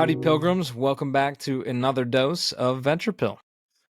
Howdy, pilgrims. Welcome back to another dose of Venture Pill.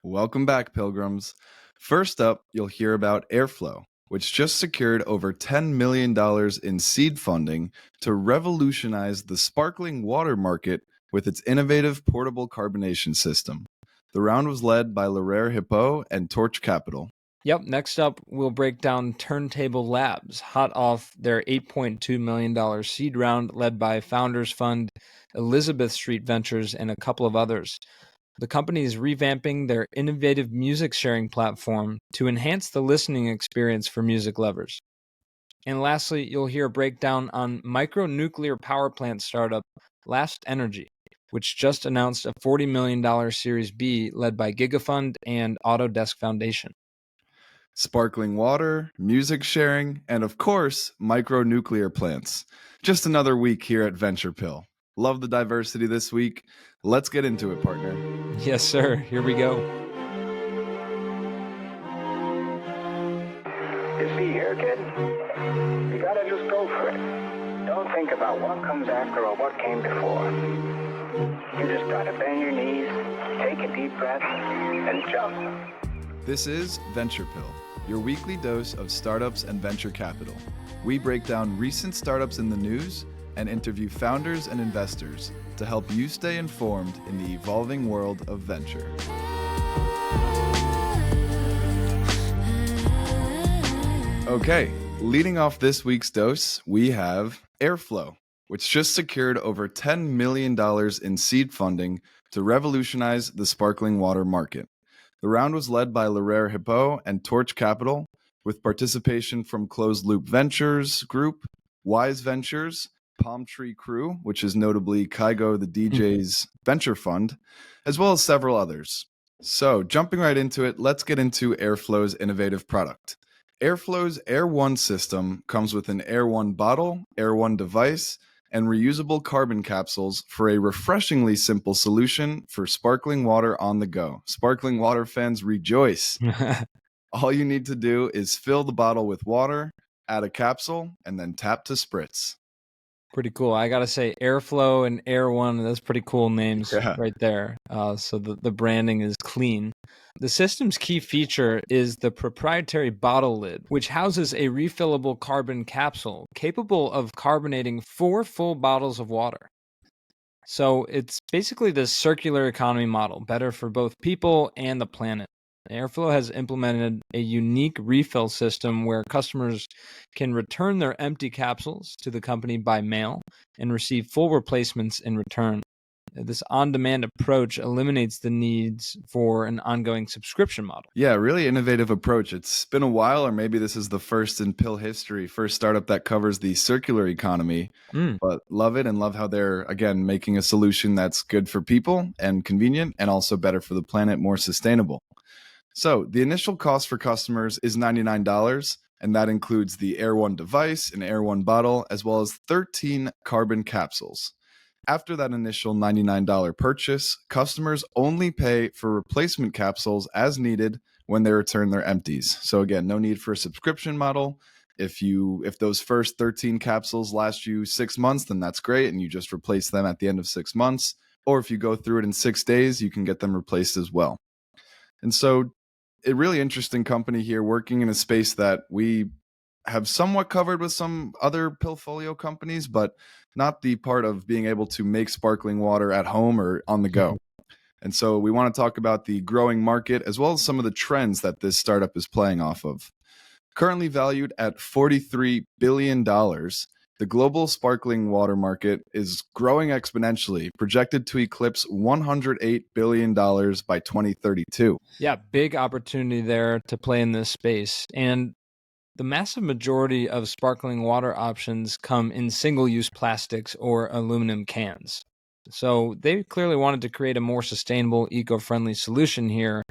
Welcome back, pilgrims. First up, you'll hear about Aerflo, which just secured over $10 million in seed funding to revolutionize the sparkling water market with its innovative portable carbonation system. The round was led by Lerer, Hippeau, and Torch Capital. Yep, next up, we'll break down Turntable Labs, hot off their $8.2 million seed round led by Founders Fund, Elizabeth Street Ventures, and a couple of others. The company is revamping their innovative music sharing platform to enhance the listening experience for music lovers. And lastly, you'll hear a breakdown on micronuclear power plant startup Last Energy, which just announced a $40 million Series B led by Gigafund and Autodesk Foundation. Sparkling water, music sharing, and of course, micronuclear plants. Just another week here at Venture Pill. Love the diversity this week. Let's get into it, partner. Yes, sir. Here we go. You see here, kid, you gotta just go for it. Don't think about what comes after or what came before. You just gotta bend your knees, take a deep breath, and jump. This is Venture Pill, your weekly dose of startups and venture capital. We break down recent startups in the news and interview founders and investors to help you stay informed in the evolving world of venture. Okay, leading off this week's dose, we have Aerflo, which just secured over $10 million in seed funding to revolutionize the sparkling water market. The round was led by Lerer, Hippeau, and Torch Capital, with participation from Closed Loop Ventures Group, Wise Ventures, Palm Tree Crew, which is notably Kygo the DJ's venture fund, as well as several others. So, jumping right into it, let's get into Aerflo's innovative product. Aerflo's Air One system comes with an Air One bottle, Air One device, and reusable carbon capsules for a refreshingly simple solution for sparkling water on the go. Sparkling water fans rejoice. All you need to do is fill the bottle with water, add a capsule, and then tap to spritz. Pretty cool. I got to say, Aerflo and Air One, that's pretty cool names right there. So the branding is clean. The system's key feature is the proprietary bottle lid, which houses a refillable carbon capsule capable of carbonating 4 full bottles of water. So it's basically this circular economy model, better for both people and the planet. Aerflo has implemented a unique refill system where customers can return their empty capsules to the company by mail and receive full replacements in return. This on-demand approach eliminates the needs for an ongoing subscription model. Yeah, really innovative approach. It's been a while, or maybe this is the first in pill history, first startup that covers the circular economy. But love it and love how they're, again, making a solution that's good for people and convenient and also better for the planet, more sustainable. So the initial cost for customers is $99, and that includes the Air One device, an Air One bottle, as well as 13 carbon capsules. After that initial $99 purchase, customers only pay for replacement capsules as needed when they return their empties. So again, no need for a subscription model. If those first 13 capsules last you 6 months, then that's great, and you just replace them at the end of 6 months. Or if you go through it in 6 days, you can get them replaced as well. And so a really interesting company here working in a space that we have somewhat covered with some other Pillfolio companies, but not the part of being able to make sparkling water at home or on the go. And so we want to talk about the growing market as well as some of the trends that this startup is playing off of. Currently valued at $43 billion, the global sparkling water market is growing exponentially, projected to eclipse $108 billion by 2032. Yeah, big opportunity there to play in this space. And the massive majority of sparkling water options come in single-use plastics or aluminum cans. So they clearly wanted to create a more sustainable, eco-friendly solution here.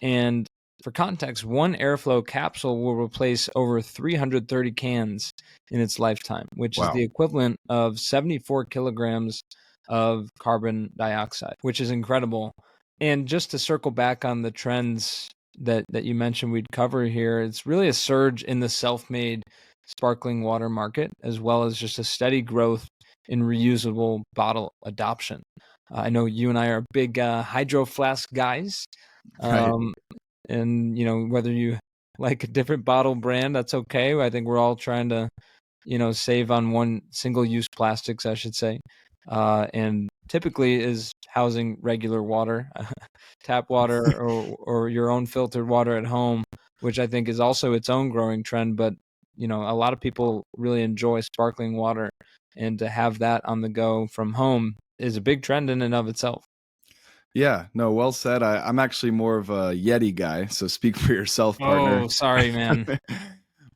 And for context, one Aerflo capsule will replace over 330 cans in its lifetime, which is the equivalent of 74 kilograms of carbon dioxide, which is incredible. And just to circle back on the trends that you mentioned we'd cover here, it's really a surge in the self-made sparkling water market, as well as just a steady growth in reusable bottle adoption. I know you and I are big hydro flask guys. Right. And, whether you like a different bottle brand, that's okay. I think we're all trying to, save on one single-use plastics, I should say. And typically is housing regular water, tap water, or your own filtered water at home, which I think is also its own growing trend. But, a lot of people really enjoy sparkling water, and to have that on the go from home is a big trend in and of itself. Yeah, no, well said. I'm actually more of a Yeti guy, so speak for yourself, partner. Oh, sorry, man.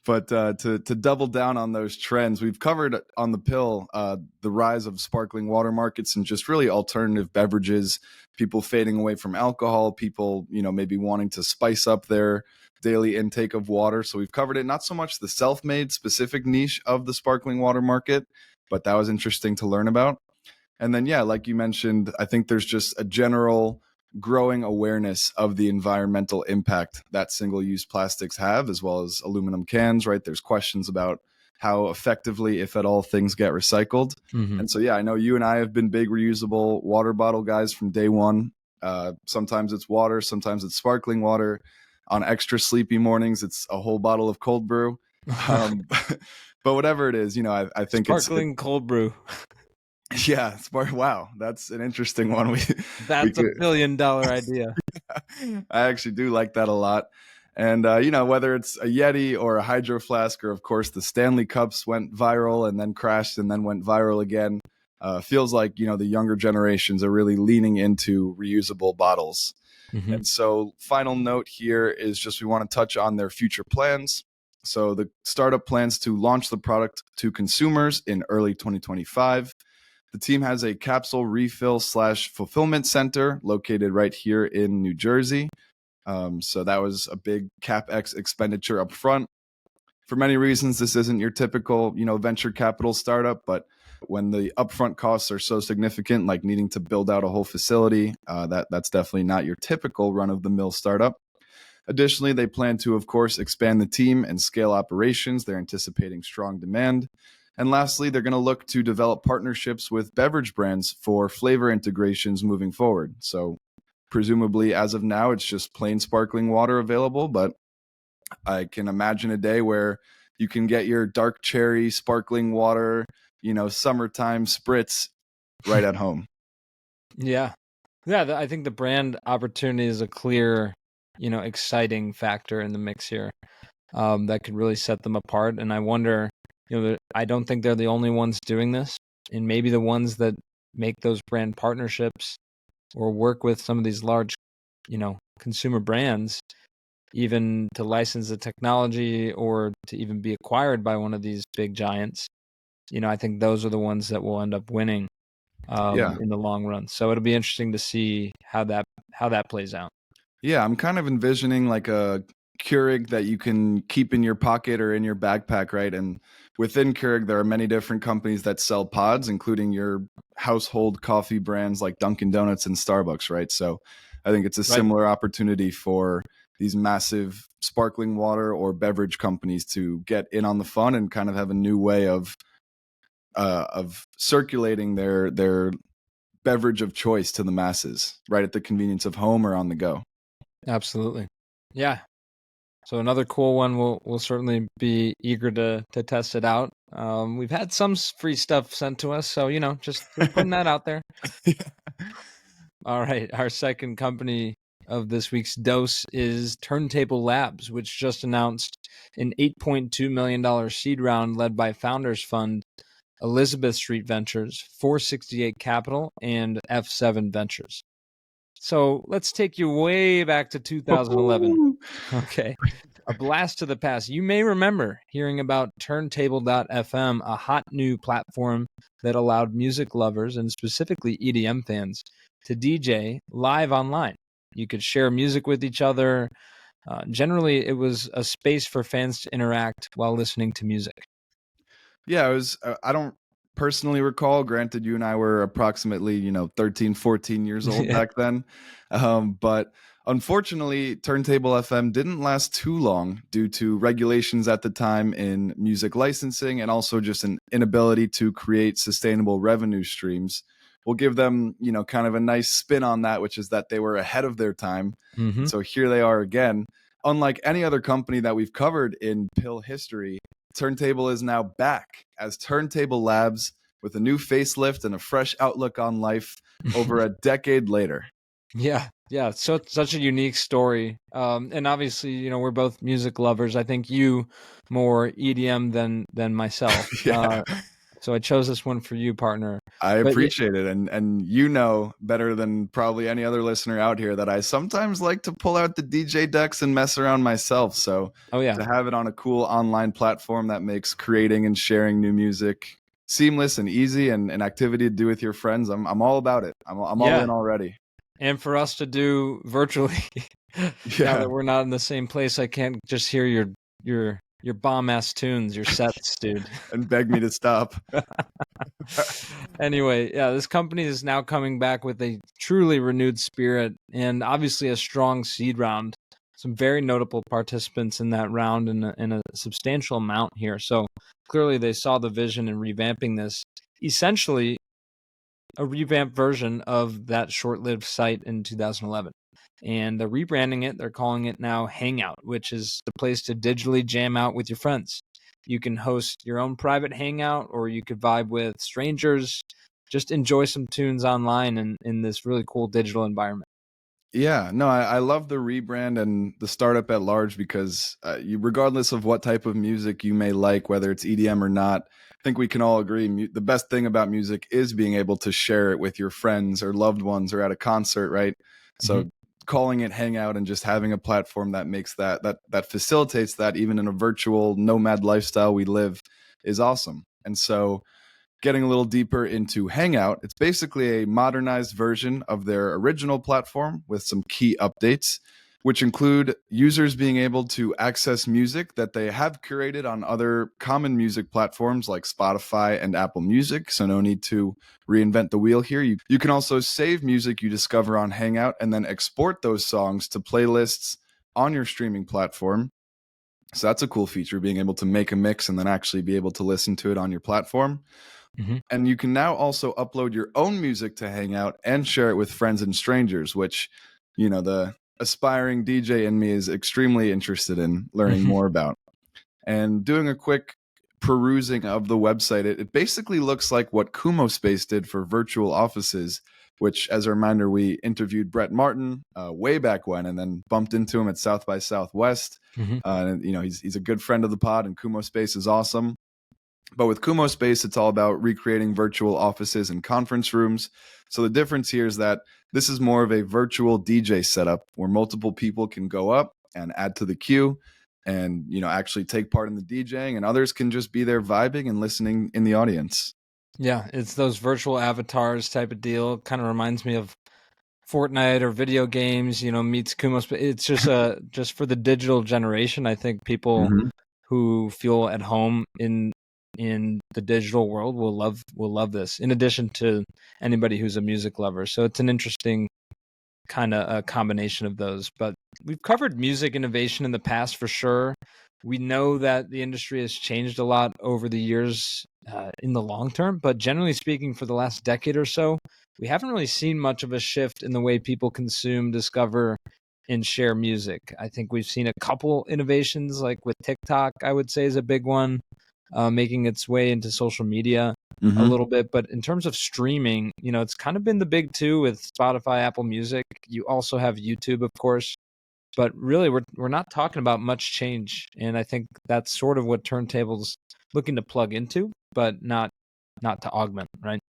But to double down on those trends, we've covered on the pill the rise of sparkling water markets and just really alternative beverages, people fading away from alcohol, people, maybe wanting to spice up their daily intake of water. So we've covered it, not so much the self-made specific niche of the sparkling water market, but that was interesting to learn about. And then, yeah, like you mentioned, I think there's just a general growing awareness of the environmental impact that single-use plastics have, as well as aluminum cans, right? There's questions about how effectively, if at all, things get recycled. Mm-hmm. And so, yeah, I know you and I have been big reusable water bottle guys from day one. Sometimes it's water, sometimes it's sparkling water. On extra sleepy mornings, it's a whole bottle of cold brew. But whatever it is, I think sparkling cold brew. Yeah, wow, that's an interesting one. That's a $1 billion idea. I actually do like that a lot. And whether it's a Yeti or a hydro flask, or of course the Stanley Cups went viral and then crashed and then went viral again, feels like the younger generations are really leaning into reusable bottles. Mm-hmm. And so final note here is just we want to touch on their future plans. So the startup plans to launch the product to consumers in early 2025. The team has a capsule refill / fulfillment center located right here in New Jersey. So that was a big CapEx expenditure up front. For many reasons, this isn't your typical, venture capital startup, but when the upfront costs are so significant, like needing to build out a whole facility, that's definitely not your typical run-of-the-mill startup. Additionally, they plan to, of course, expand the team and scale operations. They're anticipating strong demand. And lastly, they're going to look to develop partnerships with beverage brands for flavor integrations moving forward. So presumably, as of now, it's just plain sparkling water available, but I can imagine a day where you can get your dark cherry sparkling water, summertime spritz right at home. Yeah. Yeah, I think the brand opportunity is a clear, exciting factor in the mix here that could really set them apart. And I wonder, I don't think they're the only ones doing this, and maybe the ones that make those brand partnerships or work with some of these large, consumer brands, even to license the technology or to even be acquired by one of these big giants. I think those are the ones that will end up winning in the long run. So it'll be interesting to see how that plays out. Yeah, I'm kind of envisioning like a Keurig that you can keep in your pocket or in your backpack, right? And within Keurig, there are many different companies that sell pods, including your household coffee brands like Dunkin' Donuts and Starbucks, right? So I think it's a similar opportunity for these massive sparkling water or beverage companies to get in on the fun and kind of have a new way of circulating their beverage of choice to the masses, right at the convenience of home or on the go. Absolutely. Yeah. So another cool one, we'll certainly be eager to test it out. We've had some free stuff sent to us, so just putting that out there. All right, our second company of this week's dose is Turntable Labs, which just announced an $8.2 million seed round led by Founders Fund, Elizabeth Street Ventures, 468 Capital, and F7 Ventures. So let's take you way back to 2011. Okay. A blast to the past. You may remember hearing about Turntable.fm, a hot new platform that allowed music lovers and specifically EDM fans to DJ live online. You could share music with each other. Generally, it was a space for fans to interact while listening to music. Yeah, it was. I don't personally recall. Granted, you and I were approximately 13, 14 years old back then. But unfortunately, Turntable FM didn't last too long due to regulations at the time in music licensing and also just an inability to create sustainable revenue streams we'll give them, kind of a nice spin on that, which is that they were ahead of their time. Mm-hmm. So here they are again. Unlike any other company that we've covered in Pill history, Turntable is now back as Turntable Labs with a new facelift and a fresh outlook on life over a decade later. Yeah. So such a unique story. And obviously, we're both music lovers. I think you more EDM than myself. Yeah. So I chose this one for you, partner. I appreciate it. And you know better than probably any other listener out here that I sometimes like to pull out the DJ decks and mess around myself. So to have it on a cool online platform that makes creating and sharing new music seamless and easy and an activity to do with your friends, I'm all about it. I'm all in already. And for us to do virtually, now that we're not in the same place, I can't just hear your bomb ass tunes, your sets, dude, and beg me to stop. Anyway, this company is now coming back with a truly renewed spirit and obviously a strong seed round. Some very notable participants in that round and a substantial amount here. So clearly they saw the vision in revamping this, essentially a revamped version of that short-lived site in 2011. And they're rebranding it. They're calling it now Hangout, which is the place to digitally jam out with your friends. You can host your own private hangout, or you could vibe with strangers. Just enjoy some tunes online in this really cool digital environment. Yeah, no, I love the rebrand and the startup at large because regardless of what type of music you may like, whether it's EDM or not, I think we can all agree the best thing about music is being able to share it with your friends or loved ones or at a concert, right? So calling it Hangout and just having a platform that makes that facilitates that even in a virtual nomad lifestyle we live is awesome. And so getting a little deeper into Hangout, it's basically a modernized version of their original platform with some key updates, which include users being able to access music that they have curated on other common music platforms like Spotify and Apple Music. So no need to reinvent the wheel here. You can also save music you discover on Hangout and then export those songs to playlists on your streaming platform. So that's a cool feature, being able to make a mix and then actually be able to listen to it on your platform. And you can now also upload your own music to Hangout and share it with friends and strangers, which, the aspiring DJ in me is extremely interested in learning more about. And doing a quick perusing of the website, it basically looks like what Kumo Space did for virtual offices, which, as a reminder, we interviewed Brett Martin way back when and then bumped into him at South by Southwest. And, he's a good friend of the pod, and Kumo Space is awesome. But with Kumo Space, it's all about recreating virtual offices and conference rooms. So the difference here is that this is more of a virtual DJ setup where multiple people can go up and add to the queue and, actually take part in the DJing, and others can just be there vibing and listening in the audience. Yeah, it's those virtual avatars type of deal. Kind of reminds me of Fortnite or video games, meets Kumo Space. It's just just for the digital generation. I think people who feel at home in the digital world will love this, in addition to anybody who's a music lover. So it's an interesting kind of a combination of those. But we've covered music innovation in the past for sure. We know that the industry has changed a lot over the years in the long term, but generally speaking, for the last decade or so, we haven't really seen much of a shift in the way people consume, discover, and share music. I think we've seen a couple innovations, like with TikTok, I would say is a big one. Making its way into social media a little bit. But in terms of streaming, it's kind of been the big two with Spotify, Apple Music. You also have YouTube, of course. But really, we're not talking about much change. And I think that's sort of what Turntable's looking to plug into, but not to augment, right?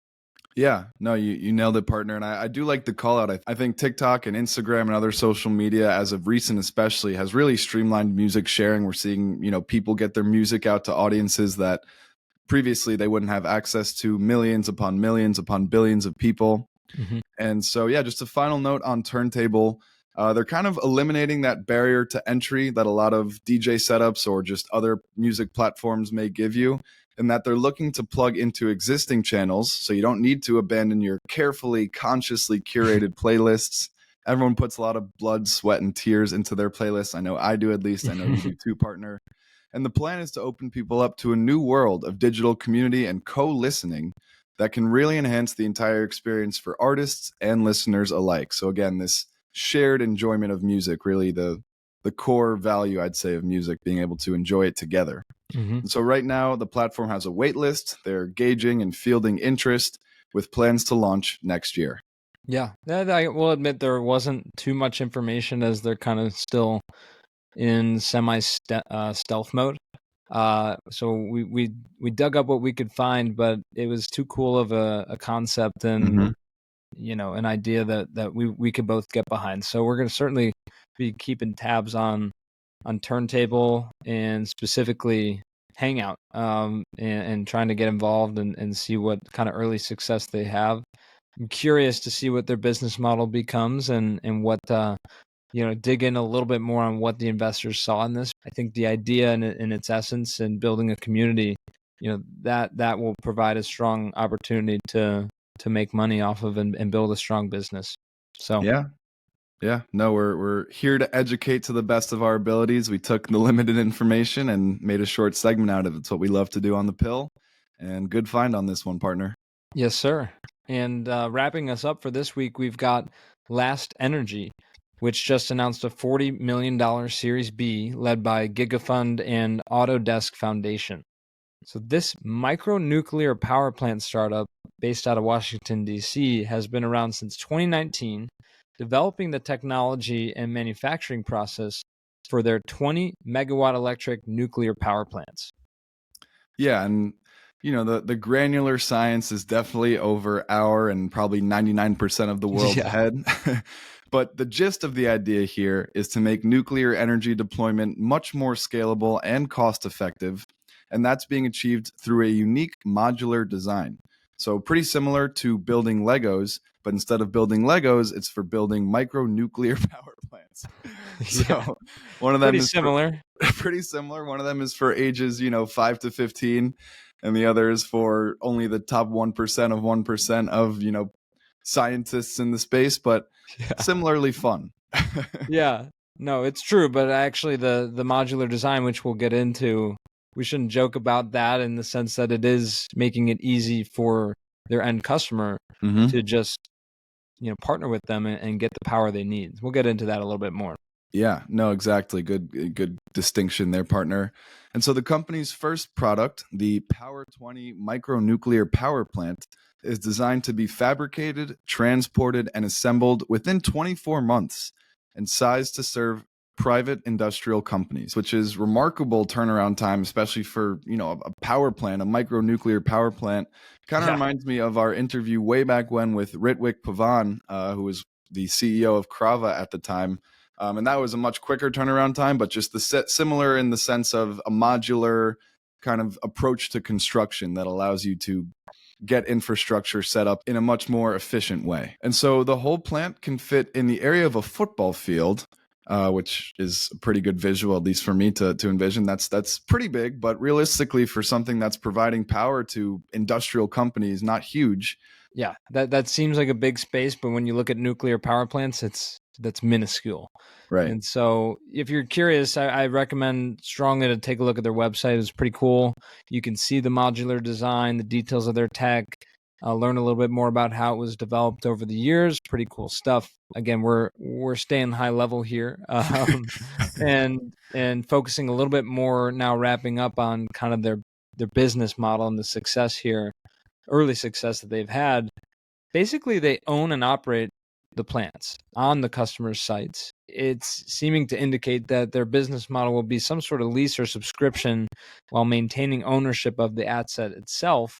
Yeah, no, you nailed it, partner. And I do like the call out. I think TikTok and Instagram and other social media, as of recent especially, has really streamlined music sharing. We're seeing, people get their music out to audiences that previously they wouldn't have access to, millions upon billions of people. And so, yeah, just a final note on Turntable. They're kind of eliminating that barrier to entry that a lot of DJ setups or just other music platforms may give you, and that they're looking to plug into existing channels, so you don't need to abandon your carefully, consciously curated playlists. Everyone puts a lot of blood, sweat, and tears into their playlists. I know I do, at least. I know you do too, partner. And the plan is to open people up to a new world of digital community and co-listening, that can really enhance the entire experience for artists and listeners alike. So again, this shared enjoyment of music, really the core value, I'd say, of music, being able to enjoy it together. And so right now, the platform has a wait list. They're gauging and fielding interest with plans to launch next year. Yeah, I will admit there wasn't too much information, as they're kind of still in stealth mode. So we dug up what we could find, but it was too cool of a concept and an idea that we could both get behind. So we're going to certainly be keeping tabs on Turntable and specifically Hangout, and trying to get involved and see what kind of early success they have. I'm curious to see what their business model becomes and what dig in a little bit more on what the investors saw in this. I think the idea in its essence and building a community, that will provide a strong opportunity to make money off of and build a strong business. So yeah, no, we're here to educate to the best of our abilities. We took the limited information and made a short segment out of it. It's what we love to do on The Pill, and good find on this one, partner. Yes, sir. And wrapping us up for this week, we've got Last Energy, which just announced a $40 million Series B led by Gigafund and Autodesk Foundation. So this micronuclear power plant startup based out of Washington, D.C. has been around since 2019, developing the technology and manufacturing process for their 20 megawatt electric nuclear power plants. Yeah, and the granular science is definitely over our and probably 99% of the world's head. But the gist of the idea here is to make nuclear energy deployment much more scalable and cost effective. And that's being achieved through a unique modular design. So pretty similar to building Legos, but instead of building Legos, it's for building micronuclear power plants. So one of them is pretty similar. One of them is for ages, 5 to 15, and the other is for only the top 1% of 1% of, scientists in the space, but similarly fun. Yeah, no, it's true. But actually the modular design, which we'll get into, we shouldn't joke about that in the sense that it is making it easy for their end customer to just, partner with them and get the power they need. We'll get into that a little bit more. Yeah, no, exactly. Good distinction there, partner. And so the company's first product, the Power 20 micronuclear power plant, is designed to be fabricated, transported, and assembled within 24 months and sized to serve private industrial companies, which is remarkable turnaround time, especially for, a power plant, a micronuclear power plant. Kind of reminds me of our interview way back when with Ritwik Pavan, who was the CEO of Krava at the time. And that was a much quicker turnaround time, but just similar in the sense of a modular kind of approach to construction that allows you to get infrastructure set up in a much more efficient way. And so the whole plant can fit in the area of a football field, which is a pretty good visual, at least for me to envision. That's pretty big, but realistically for something that's providing power to industrial companies, not huge. Yeah, that seems like a big space, but when you look at nuclear power plants, that's minuscule. Right. And so if you're curious, I recommend strongly to take a look at their website. It's pretty cool. You can see the modular design, the details of their tech, learn a little bit more about how it was developed over the years. Pretty cool stuff. Again, we're staying high level here, and focusing a little bit more now, wrapping up on kind of their business model and the success here, early success that they've had. Basically, they own and operate the plants on the customer's sites. It's seeming to indicate that their business model will be some sort of lease or subscription while maintaining ownership of the asset itself,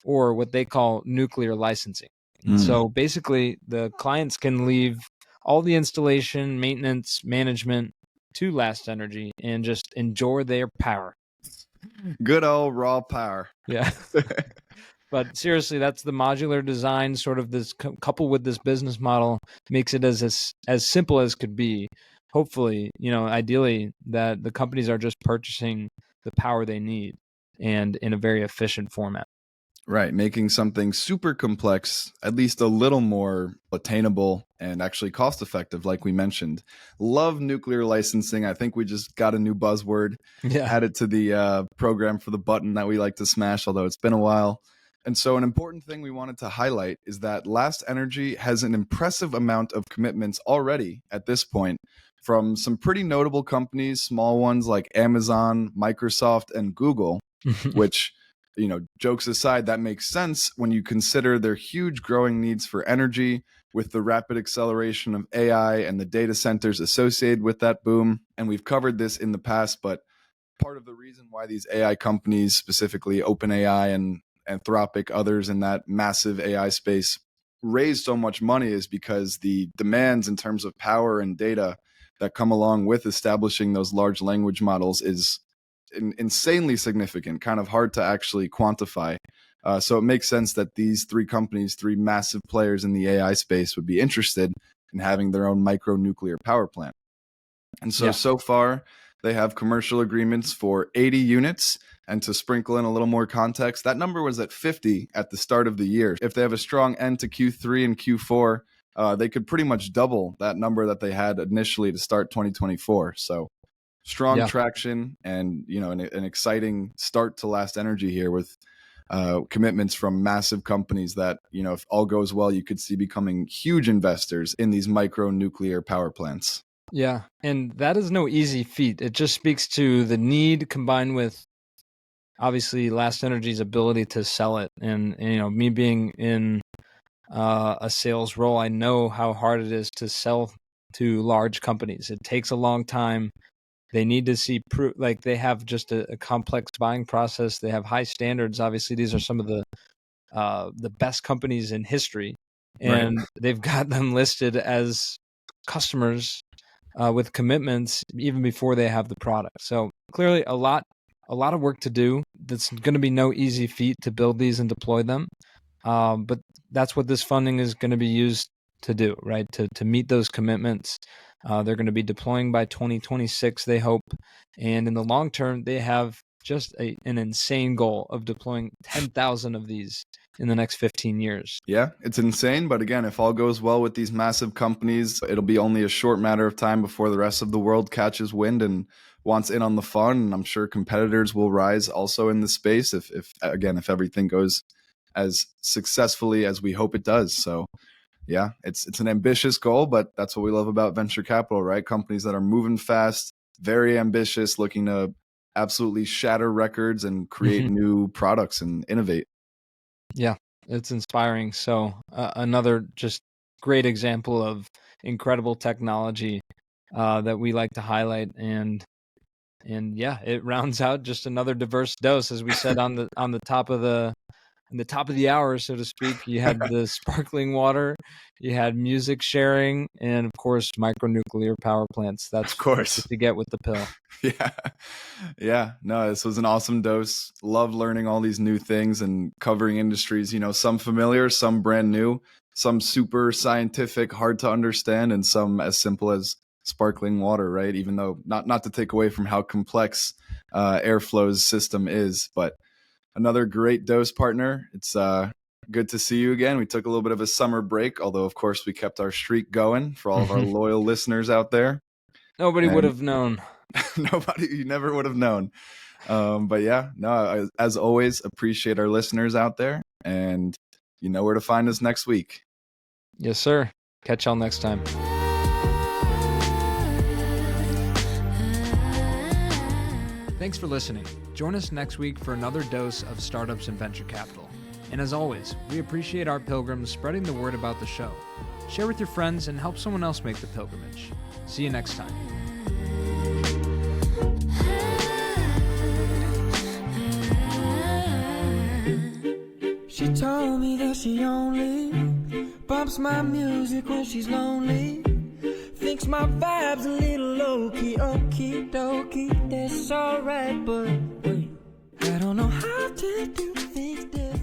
or what they call nuclear licensing. So basically, the clients can leave all the installation, maintenance, management to Last Energy and just enjoy their power. Good old raw power. Yeah. But seriously, that's the modular design, sort of this coupled with this business model, makes it as simple as could be. Hopefully, ideally, that the companies are just purchasing the power they need and in a very efficient format. Right, making something super complex at least a little more attainable and actually cost effective, like we mentioned. Love nuclear licensing. I think we just got a new buzzword added to the program for the button that we like to smash, although it's been a while. And so an important thing we wanted to highlight is that Last Energy has an impressive amount of commitments already at this point from some pretty notable companies, small ones like Amazon, Microsoft, and Google, which, jokes aside, that makes sense when you consider their huge growing needs for energy with the rapid acceleration of AI and the data centers associated with that boom. And we've covered this in the past, but part of the reason why these AI companies, specifically OpenAI and Anthropic, others in that massive AI space, raise so much money is because the demands in terms of power and data that come along with establishing those large language models is insanely significant, kind of hard to actually quantify. So it makes sense that these three companies, three massive players in the AI space, would be interested in having their own micronuclear power plant. And so far, they have commercial agreements for 80 units. And to sprinkle in a little more context, that number was at 50 at the start of the year. If they have a strong end to Q3 and Q4, they could pretty much double that number that they had initially to start 2024. So strong traction and, an exciting start to Last Energy here with commitments from massive companies that, if all goes well, you could see becoming huge investors in these micro nuclear power plants. Yeah, and that is no easy feat. It just speaks to the need combined with obviously Last Energy's ability to sell it. And me being in a sales role, I know how hard it is to sell to large companies. It takes a long time. They need to see proof, like they have just a complex buying process. They have high standards. Obviously, these are some of the best companies in history, and they've got them listed as customers with commitments even before they have the product. So clearly a lot of work to do. That's going to be no easy feat to build these and deploy them. But that's what this funding is going to be used to do, right? To meet those commitments. They're going to be deploying by 2026, they hope. And in the long term, they have just an insane goal of deploying 10,000 of these in the next 15 years. Yeah, it's insane. But again, if all goes well with these massive companies, it'll be only a short matter of time before the rest of the world catches wind and wants in on the fun. And I'm sure competitors will rise also in the space if everything goes as successfully as we hope it does. So yeah, it's an ambitious goal, but that's what we love about venture capital, right? Companies that are moving fast, very ambitious, looking to absolutely shatter records and create new products and innovate. Yeah, it's inspiring. So another just great example of incredible technology that we like to highlight, and yeah, it rounds out just another diverse dose, as we said on the top of the hour, so to speak. You had the sparkling water, you had music sharing, and of course micronuclear power plants. That's of course what you get with the pill. Yeah. No, this was an awesome dose. Love learning all these new things and covering industries, some familiar, some brand new, some super scientific, hard to understand, and some as simple as sparkling water, right? Even though not to take away from how complex Aerflo's system is, but another great dose, partner. It's good to see you again. We took a little bit of a summer break, although of course we kept our streak going for all of our loyal listeners out there. Nobody would have known. You never would have known. But yeah, no, as always, appreciate our listeners out there, and you know where to find us next week. Yes, sir. Catch y'all next time. Thanks for listening. Join us next week for another dose of startups and venture capital. And as always, we appreciate our pilgrims spreading the word about the show. Share with your friends and help someone else make the pilgrimage. See you next time. She told me that she only bumps my music when she's lonely. Thinks my vibe's a little low-key, okie dokie, that's alright, but wait, I don't know how to do things different.